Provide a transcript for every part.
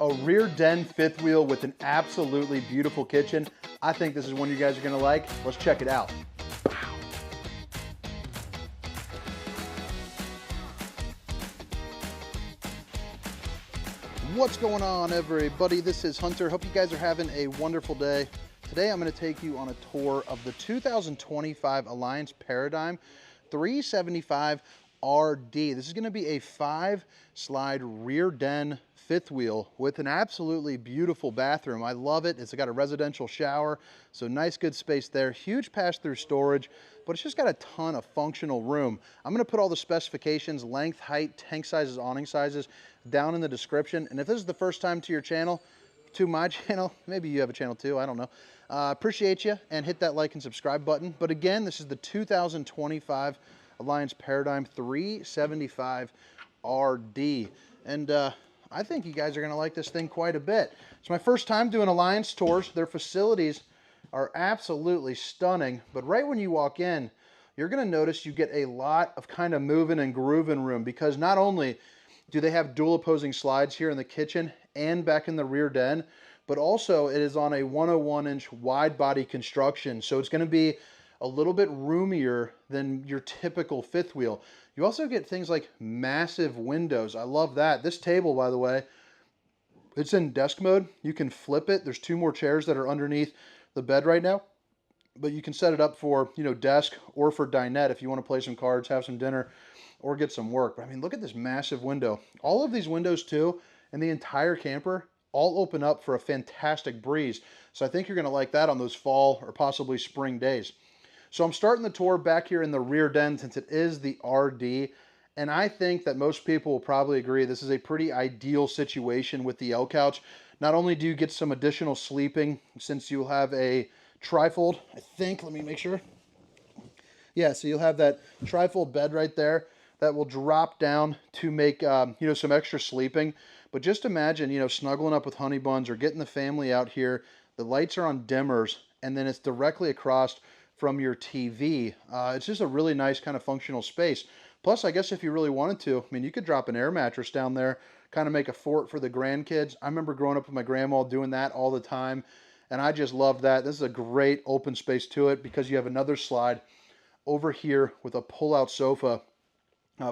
A rear den fifth wheel with an absolutely beautiful kitchen. I think this is one you guys are gonna like. Let's check it out. What's going on, everybody? This is Hunter. Hope you guys are having a wonderful day. Today I'm going to take you on a tour of the 2025 Alliance Paradigm 375 RD. This is going to be a 5-slide rear den fifth wheel with an absolutely beautiful bathroom. I love it. It's got a residential shower, so nice good space there. Huge pass-through storage, but it's just got a ton of functional room. I'm going to put all the specifications, length, height, tank sizes, awning sizes down in the description. And if this is the first time to your channel, to my channel, maybe you have a channel too, I don't know. Appreciate you, and hit that like and subscribe button. But again, this is the 2025 Alliance Paradigm 375 RD. And I think you guys are gonna like this thing quite a bit. It's my first time doing Alliance tours. Their facilities are absolutely stunning, but right when you walk in, you're gonna notice you get a lot of kind of moving and grooving room, because not only do they have dual opposing slides here in the kitchen and back in the rear den, but also it is on a 101-inch wide body construction. So it's going to be a little bit roomier than your typical fifth wheel. You also get things like massive windows. I love that. This table, by the way, it's in desk mode. You can flip it. There's 2 more chairs that are underneath the bed right now, but you can set it up for, you know, desk or for dinette if you want to play some cards, have some dinner, or get some work. But I mean, look at this massive window. All of these windows too, and the entire camper, all open up for a fantastic breeze. So I think you're gonna like that on those fall or possibly spring days. So I'm starting the tour back here in the rear den since it is the RD. And I think that most people will probably agree this is a pretty ideal situation with the L couch. Not only do you get some additional sleeping since you'll have a trifold, I think, let me make sure. Yeah, so you'll have that trifold bed right there that will drop down to make, you know, some extra sleeping. But just imagine, you know, snuggling up with honey buns or getting the family out here. The lights are on dimmers, and then it's directly across from your TV. It's just a really nice kind of functional space. Plus, I guess if you really wanted to, I mean, you could drop an air mattress down there, kind of make a fort for the grandkids. I remember growing up with my grandma doing that all the time, and I just love that. This is a great open space to it because you have another slide over here with a pull-out sofa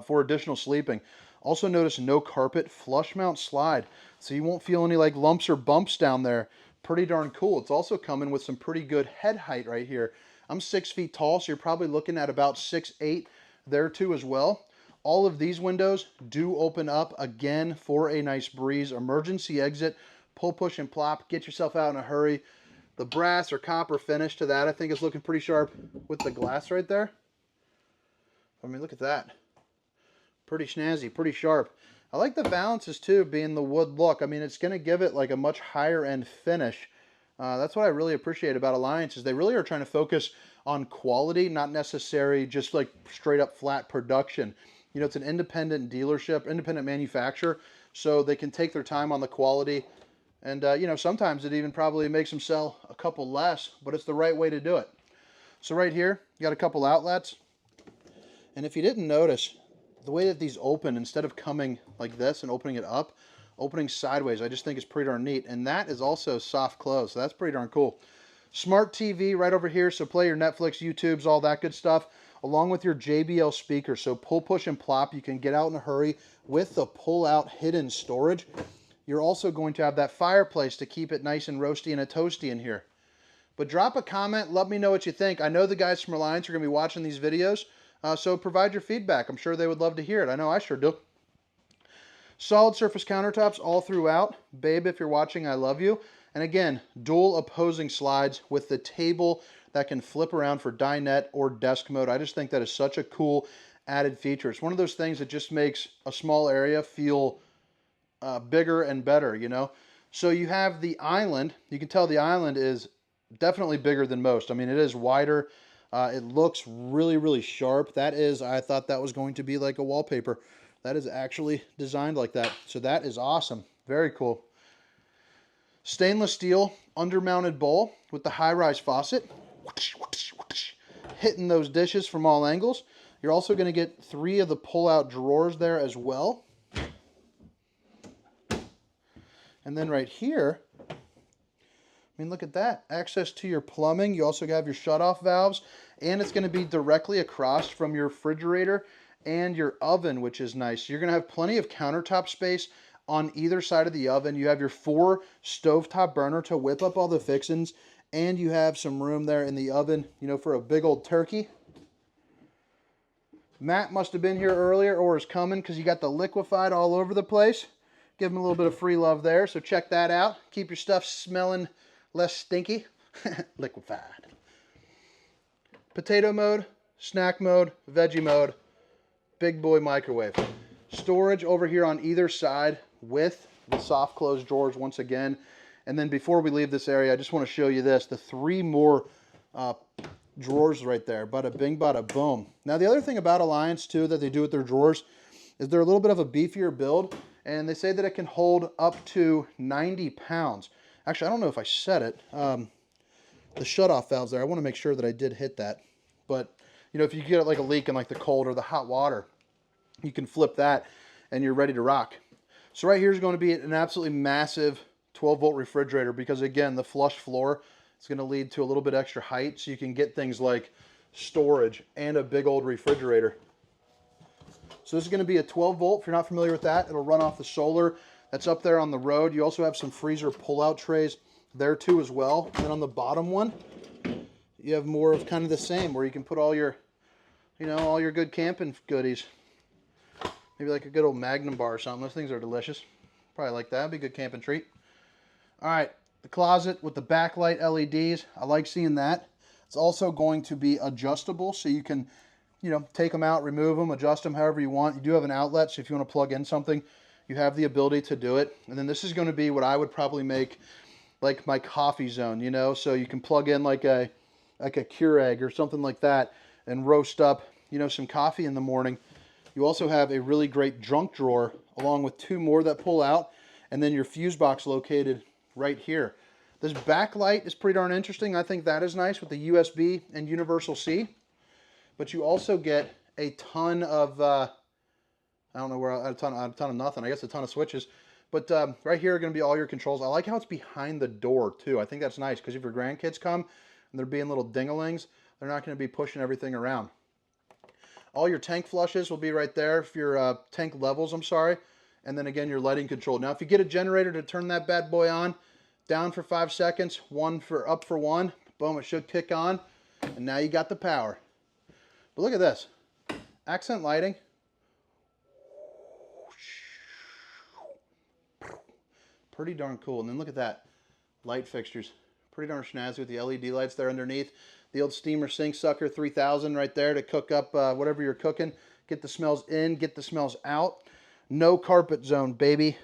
for additional sleeping. Also notice no carpet, flush mount slide, so you won't feel any like lumps or bumps down there. Pretty darn cool. It's also coming with some pretty good head height right here. I'm 6 feet tall, so you're probably looking at about 6'8" there too as well. All of these windows do open up again for a nice breeze. Emergency exit, pull, push, and plop. Get yourself out in a hurry. The brass or copper finish to that I think is looking pretty sharp with the glass right there. I mean, look at that. Pretty snazzy, pretty sharp. I like the valances too, being the wood look. I mean, it's going to give it like a much higher end finish. That's what I really appreciate about Alliance, is they really are trying to focus on quality, not necessarily just like straight up flat production. You know, it's an independent dealership, independent manufacturer, so they can take their time on the quality. And, you know, sometimes it even probably makes them sell a couple less, but it's the right way to do it. So right here, you got a couple outlets. And if you didn't notice, the way that these open, instead of coming like this and opening it up, opening sideways, I just think is pretty darn neat. And that is also soft close, so that's pretty darn cool. Smart TV right over here, so play your Netflix, YouTubes, all that good stuff, along with your JBL speaker. So pull, push, and plop. You can get out in a hurry with the pull-out hidden storage. You're also going to have that fireplace to keep it nice and roasty and a toasty in here. But drop a comment, let me know what you think. I know the guys from Alliance are going to be watching these videos. So provide your feedback. I'm sure they would love to hear it. I know I sure do. Solid surface countertops all throughout. Babe, if you're watching, I love you. And again, dual opposing slides with the table that can flip around for dinette or desk mode. I just think that is such a cool added feature. It's one of those things that just makes a small area feel bigger and better, you know. So you have the island. You can tell the island is definitely bigger than most. I mean, it is wider. It looks really, really sharp. That is, I thought that was going to be like a wallpaper. That is actually designed like that. So that is awesome. Very cool. Stainless steel undermounted bowl with the high-rise faucet. Hitting those dishes from all angles. You're also going to get 3 of the pull-out drawers there as well. And then right here, I mean, look at that. Access to your plumbing. You also have your shutoff valves, and it's going to be directly across from your refrigerator and your oven, which is nice. You're going to have plenty of countertop space on either side of the oven. You have your 4 stovetop burner to whip up all the fixings, and you have some room there in the oven, you know, for a big old turkey. Matt must have been here earlier or is coming because you got the liquefied all over the place. Give him a little bit of free love there, so check that out. Keep your stuff smelling less stinky. Liquefied. Potato mode, snack mode, veggie mode, big boy microwave. Storage over here on either side with the soft close drawers once again. And then before we leave this area, I just want to show you this, the 3 more drawers right there. Bada bing, bada boom. Now the other thing about Alliance too that they do with their drawers is they're a little bit of a beefier build, and they say that it can hold up to 90 pounds. Actually, I don't know if I said it. The shutoff valves there, I want to make sure that I did hit that. But you know, if you get like a leak in like the cold or the hot water, you can flip that and you're ready to rock. So right here is going to be an absolutely massive 12-volt refrigerator because, again, the flush floor is going to lead to a little bit extra height, so you can get things like storage and a big old refrigerator. So this is going to be a 12-volt. If you're not familiar with that, it'll run off the solar that's up there on the road. You also have some freezer pull-out trays there too as well. And then on the bottom one, you have more of kind of the same, where you can put all your, you know, all your good camping goodies. Maybe like a good old Magnum bar or something. Those things are delicious. Probably like that. That'd be a good camping treat. All right, the closet with the backlight LEDs. I like seeing that. It's also going to be adjustable, so you can, you know, take them out, remove them, adjust them however you want. You do have an outlet, so if you want to plug in something, you have the ability to do it. And then this is going to be what I would probably make like my coffee zone, you know, so you can plug in like a Keurig or something like that and roast up, you know, some coffee in the morning. You also have a really great junk drawer along with 2 more that pull out, and then your fuse box located right here. This backlight is pretty darn interesting. I think that is nice with the USB and universal C. But you also get a ton of, I don't know where, a ton of nothing. I guess a ton of switches. But right here are going to be all your controls. I like how it's behind the door too. I think that's nice because if your grandkids come and they're being little dingalings, they're not going to be pushing everything around. All your tank flushes will be right there, if your tank levels, I'm sorry. And then again, your lighting control. Now, if you get a generator to turn that bad boy on, down for 5 seconds, up for 1, boom, it should kick on. And now you got the power. But look at this. Accent lighting. Pretty darn cool. And then look at that. Light fixtures. Pretty darn snazzy with the LED lights there underneath. The old steamer sink sucker 3000 right there to cook up whatever you're cooking. Get the smells in, get the smells out. No carpet zone, baby.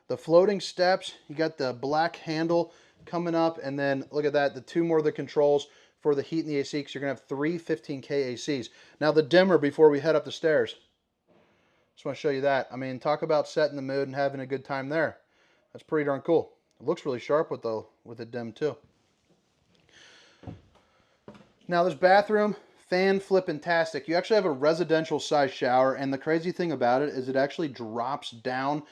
The floating steps, you got the black handle coming up, and then look at that, the 2 more of the controls for the heat and the AC, because you're going to have 3 15K ACs. Now the dimmer before we head up the stairs. Just want to show you that. I mean, talk about setting the mood and having a good time there. That's pretty darn cool. It looks really sharp with it dim too. Now this bathroom, fan flippin-tastic. You actually have a residential size shower, and the crazy thing about it is it actually drops down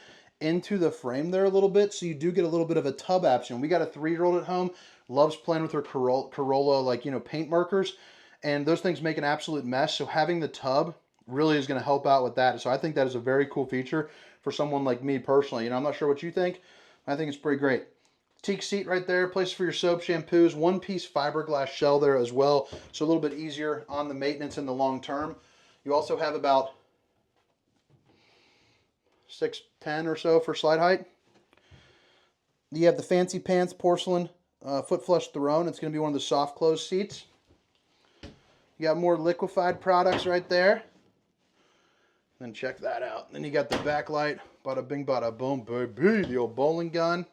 into the frame there a little bit, so you do get a little bit of a tub action. We got a 3-year-old at home, loves playing with her Corolla, like, you know, paint markers, and those things make an absolute mess, so having the tub really is going to help out with that. So I think that is a very cool feature for someone like me personally. You know, I'm not sure what you think. I think it's pretty great. Teak seat right there, place for your soap, shampoos, 1-piece fiberglass shell there as well, so a little bit easier on the maintenance in the long term. You also have about 6'10" or so for slide height. You have the fancy pants porcelain foot flush throne. It's going to be one of the soft close seats. You got more liquefied products right there. Then check that out. Then you got the backlight, bada bing bada boom baby, the old bowling gun.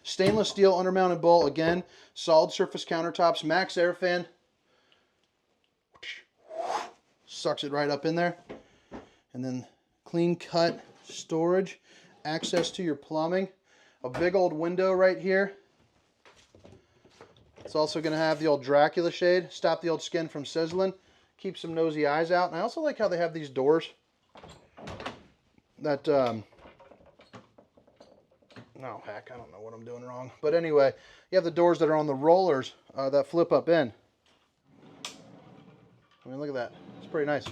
Stainless steel undermounted bowl, again, solid surface countertops, max air fan. Sucks it right up in there. And then clean cut storage, access to your plumbing, a big old window right here. It's also going to have the old Dracula shade, stop the old skin from sizzling, keep some nosy eyes out. And I also like how they have these doors that No, heck, I don't know what I'm doing wrong. But anyway, you have the doors that are on the rollers that flip up in. I mean, look at that. It's pretty nice.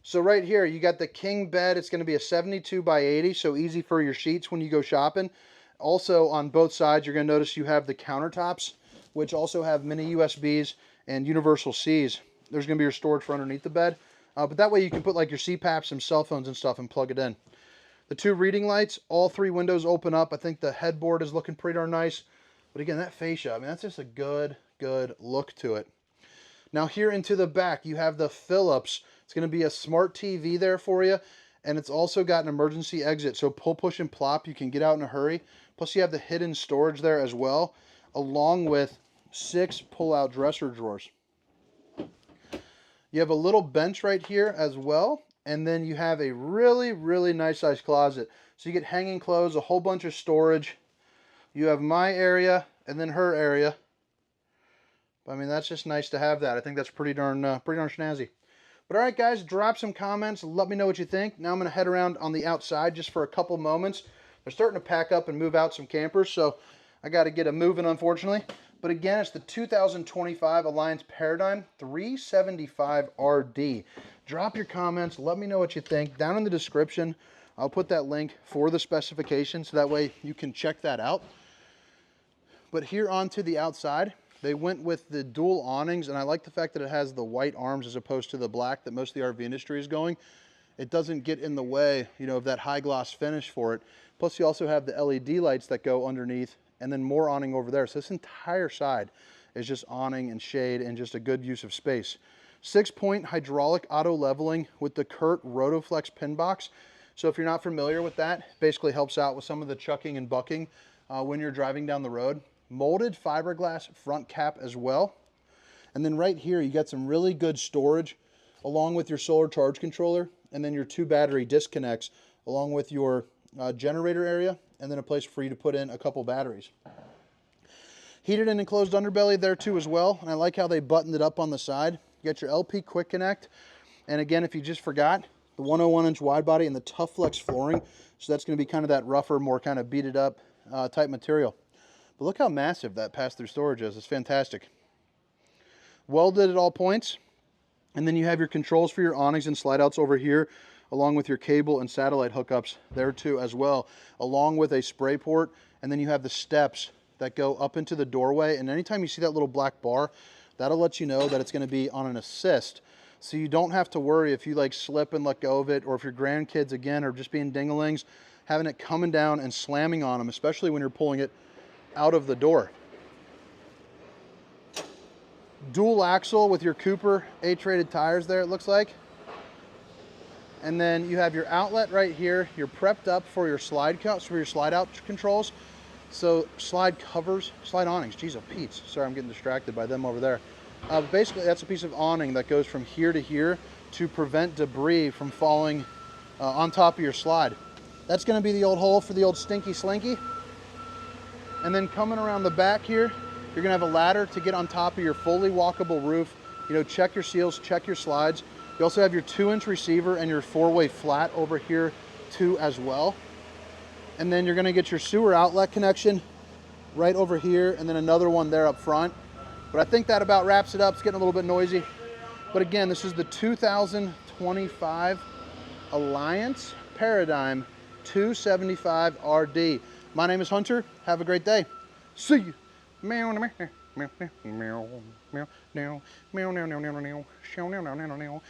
So right here, you got the king bed. It's going to be a 72 by 80, so easy for your sheets when you go shopping. Also, on both sides, you're going to notice you have the countertops, which also have mini USBs and universal Cs. There's going to be your storage for underneath the bed. But that way you can put like your CPAPs, some cell phones and stuff and plug it in. The two reading lights, all three windows open up. I think the headboard is looking pretty darn nice. But again, that fascia, I mean, that's just a good look to it. Now here into the back, you have the Philips. It's going to be a smart TV there for you. And it's also got an emergency exit. So pull, push, and plop. You can get out in a hurry. Plus you have the hidden storage there as well, along with 6 pull-out dresser drawers. You have a little bench right here as well. And then you have a really nice size closet. So you get hanging clothes, a whole bunch of storage. You have my area and then her area. I mean, that's just nice to have that. I think that's pretty darn snazzy. But all right, guys, drop some comments. Let me know what you think. Now I'm going to head around on the outside just for a couple moments. They're starting to pack up and move out some campers, so I got to get them moving, unfortunately. But again, it's the 2025 Alliance Paradigm 375RD. Drop your comments. Let me know what you think. Down in the description, I'll put that link for the specifications, so that way you can check that out. But here onto the outside, they went with the dual awnings, and I like the fact that it has the white arms as opposed to the black that most of the RV industry is going. It doesn't get in the way, you know, of that high gloss finish for it. Plus you also have the LED lights that go underneath, and then more awning over there. So this entire side is just awning and shade and just a good use of space. 6-point hydraulic auto leveling with the Curt Rotoflex pin box. So if you're not familiar with that, it basically helps out with some of the chucking and bucking when you're driving down the road. Molded fiberglass front cap as well. And then right here, you got some really good storage along with your solar charge controller, and then your 2 battery disconnects along with your generator area, and then a place for you to put in a couple batteries. Heated and enclosed underbelly there too as well, and I like how they buttoned it up on the side. You got your LP quick connect, and again, if you just forgot, the 101-inch wide body and the Tough Flex flooring, so that's going to be kind of that rougher, more kind of beaded up type material. But look how massive that pass-through storage is. It's fantastic. Welded at all points, and then you have your controls for your awnings and slide outs over here, along with your cable and satellite hookups there too as well, along with a spray port. And then you have the steps that go up into the doorway, and anytime you see that little black bar, that'll let you know that it's going to be on an assist, so you don't have to worry if you like slip and let go of it, or if your grandkids again are just being dinglings, having it coming down and slamming on them, especially when you're pulling it out of the door. Dual axle with your Cooper H-rated tires there, it looks like. And then you have your outlet right here. You're prepped up for your slide cuts, for your slide out controls. So slide covers, slide awnings. Geez, oh Pete's. Sorry, I'm getting distracted by them over there. Basically, that's a piece of awning that goes from here to here to prevent debris from falling on top of your slide. That's going to be the old hole for the old stinky slinky. And then coming around the back here, you're going to have a ladder to get on top of your fully walkable roof. You know, check your seals, check your slides. You also have your 2-inch receiver and your 4-way flat over here too as well. And then you're going to get your sewer outlet connection right over here, and then another one there up front. But I think that about wraps it up. It's getting a little bit noisy. But again, this is the 2025 Alliance Paradigm 275RD. My name is Hunter. Have a great day. See you. Meow, meow, meow, meow, meow, meow, meow, meow, meow, meow, meow, meow, meow.